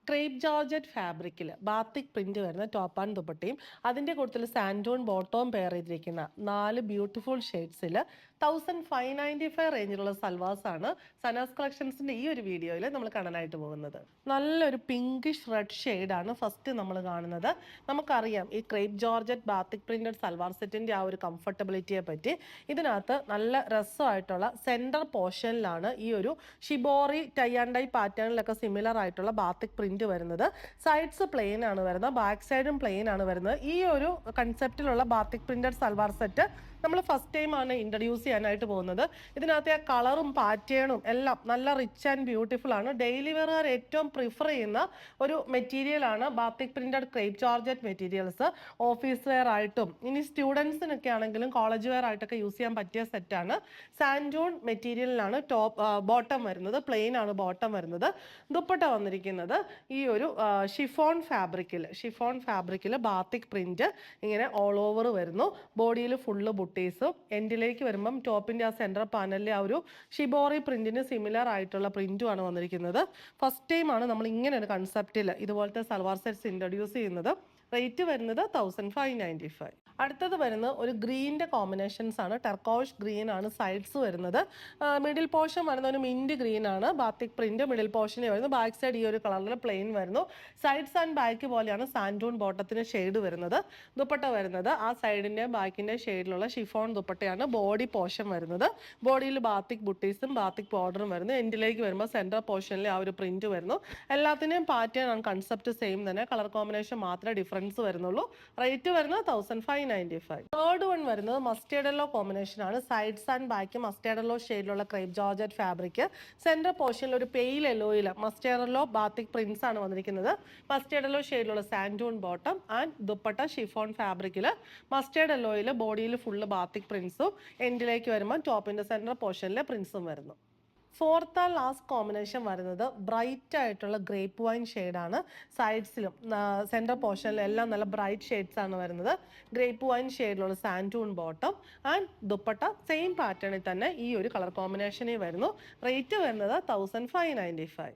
Crepe georgette ഫാബ്രിക്കിൽ batik print വരുന്ന top and ദുപ്പട്ടയും അതിൻ്റെ കൂടുതൽ സാൻഡോൺ ബോട്ടവും പെയർ ചെയ്തിരിക്കുന്ന 4 ബ്യൂട്ടിഫുൾ ഷെയ്ഡ്സിൽ 1595 റേഞ്ചിലുള്ള സൽവാസ് ആണ് സനാസ് കളക്ഷൻസിന്റെ ഈ ഒരു വീഡിയോയിൽ നമ്മൾ കാണാനായിട്ട് പോകുന്നത്. നല്ലൊരു പിങ്കിഷ് റെഡ് ഷെയ്ഡാണ് ഫസ്റ്റ് നമ്മൾ കാണുന്നത്. നമുക്കറിയാം ഈ crepe georgette batik printed salwar സെറ്റിന്റെ ആ ഒരു കംഫർട്ടബിലിറ്റിയെ പറ്റി. ഇതിനകത്ത് നല്ല രസമായിട്ടുള്ള സെൻറ്റർ പോർഷനിലാണ് ഈ ഒരു ഷിബോറി ടൈ ആൻഡ് ഡൈ പാറ്റേണിലൊക്കെ സിമിലർ ആയിട്ടുള്ള ബാത്തിക് പ്രിന്റ് വരുന്നത്. സൈഡ്സ് പ്ലെയിൻ ആണ് വരുന്നത്, ബാക്ക് സൈഡും പ്ലെയിൻ ആണ് വരുന്നത്. ഈ ഒരു കൺസെപ്റ്റിലുള്ള ബാത്തിക് പ്രിന്റഡ് സൽവാർ സെറ്റ് നമ്മൾ ഫസ്റ്റ് ടൈം ആണ് ഇൻട്രൊഡ്യൂസ് ചെയ്യാനായിട്ട് പോകുന്നത്. ഇതിനകത്തെ ആ കളറും പാറ്റേണും എല്ലാം നല്ല റിച്ച് ആൻഡ് ബ്യൂട്ടിഫുൾ ആണ്. ഡെയിലി വെയറുകാർ ഏറ്റവും പ്രിഫർ ചെയ്യുന്ന ഒരു മെറ്റീരിയൽ ആണ് batik printed crepe georgette materials. Office wear ആയിട്ടും ഇനി സ്റ്റുഡൻസിനൊക്കെ ആണെങ്കിലും കോളേജ് വെയർ ആയിട്ടൊക്കെ യൂസ് ചെയ്യാൻ പറ്റിയ സെറ്റാണ്. സാൻഡോൺ മെറ്റീരിയലിലാണ് ബോട്ടം വരുന്നത്, പ്ലെയിൻ ആണ് ബോട്ടം വരുന്നത്. ദുപ്പട്ട വന്നിരിക്കുന്നത് ഈ ഒരു ഷിഫോൺ ഫാബ്രിക്കിൽ ബാത്തിക് പ്രിന്റ് ഇങ്ങനെ ഓൾ ഓവർ വരുന്നു. ബോഡിയിൽ ഫുള്ള് ബുട്ടീസും എൻഡിലേക്ക് വരുമ്പം ടോപ്പിന്റെ ആ സെൻട്രൽ പാനലിലെ ആ ഒരു ഷിബോറി പ്രിന്റിന് സിമിലർ ആയിട്ടുള്ള പ്രിന്റും ആണ് വന്നിരിക്കുന്നത്. ഫസ്റ്റ് ടൈം ആണ് നമ്മൾ ഇങ്ങനെ ഒരു കൺസെപ്റ്റിൽ ഇതുപോലത്തെ സൽവാർ സെറ്റ്സ് ഇൻട്രൊഡ്യൂസ് ചെയ്യുന്നത്. റേറ്റ് വരുന്നത് 1595. അടുത്തത് വരുന്നത് ഒരു ഗ്രീനിന്റെ കോമ്പിനേഷൻസ് ആണ്. ടെർക്കോഷ് ഗ്രീൻ ആണ് സൈഡ്സ് വരുന്നത്. മിഡിൽ പോർഷൻ വരുന്ന ഒരു മിന്റ് ഗ്രീൻ ആണ് ബാത്തിക് പ്രിന്റ് മിഡിൽ പോർഷനിൽ വരുന്നത്. ബാക്ക് സൈഡ് ഈ ഒരു കളറിൽ പ്ലെയിൻ വരുന്നു. സൈഡ്സ് ആൻഡ് ബാക്ക് പോലെയാണ് സാൻഡൂൺ ബോട്ടത്തിന് ഷെയ്ഡ് വരുന്നത്. ദുപ്പട്ട വരുന്നത് ആ സൈഡിന്റെ ബാക്കിന്റെ ഷെയ്ഡിലുള്ള ഷിഫോൺ ദുപ്പട്ടയാണ്. ബോഡി പോർഷൻ വരുന്നത്, ബോഡിയിൽ ബാത്തിക് ബുട്ടീസും ബാത്തിക് ബോർഡറും വരുന്നു. എൻഡിലേക്ക് വരുമ്പോൾ സെൻട്രൽ പോർഷനിൽ ആ ഒരു പ്രിന്റ് വരുന്നു. എല്ലാത്തിനെയും പാറ്റേൺ ആണ്, കൺസെപ്റ്റ് സെയിം തന്നെ, കളർ കോമ്പിനേഷൻ മാത്രമേ ഡിഫറൻസ് വരുന്നുള്ളൂ. റേറ്റ് വരുന്നത് 1595. തേർഡ് വൺ വരുന്നത് മസ്റ്റേർഡ് യെല്ലോ കോമ്പിനേഷൻ ആണ്. Sides and back mustard yellow ഷെയ്ഡിലുള്ള ക്രേപ്പ് ജോർജറ്റ് ഫാബ്രിക്. സെൻട്രൽ പോർഷനിൽ ഒരു പെയിൽ യെല്ലോയിൽ മസ്റ്റേർഡ് യെല്ലോ ബാത്തിക് പ്രിന്റ്സ് ആണ് വന്നിരിക്കുന്നത്. മസ്റ്റേർഡ് യെല്ലോ ഷെയ്ഡിലുള്ള santoon bottom and dupatta chiffon ഫാബ്രിക്കിൽ മസ്റ്റേർഡ് യെല്ലോയിൽ ബോഡിയിൽ ഫുള്ള് ബാത്തിക് പ്രിന്റ്സും എൻഡിലേക്ക് വരുമ്പോൾ ടോപ്പിന്റെ സെൻട്രൽ പോർഷനിലെ പ്രിന്റ്സും വരുന്നു. ഫോർത്ത് ആൻഡ് ലാസ്റ്റ് കോമ്പിനേഷൻ വരുന്നത് ബ്രൈറ്റ് ആയിട്ടുള്ള ഗ്രേപ്പ് വൈൻ ഷെയ്ഡാണ്. സൈഡ്സിലും സെൻട്രൽ പോർഷനിലും എല്ലാം നല്ല ബ്രൈറ്റ് ഷെയ്ഡ്സ് ആണ് വരുന്നത്. ഗ്രേപ്പ് വൈൻ ഷെയ്ഡിലുള്ള santoon bottom and dupatta same പാറ്റേണിൽ തന്നെ ഈ ഒരു കളർ കോമ്പിനേഷനിൽ വരുന്നു. റേറ്റ് വരുന്നത് 1595.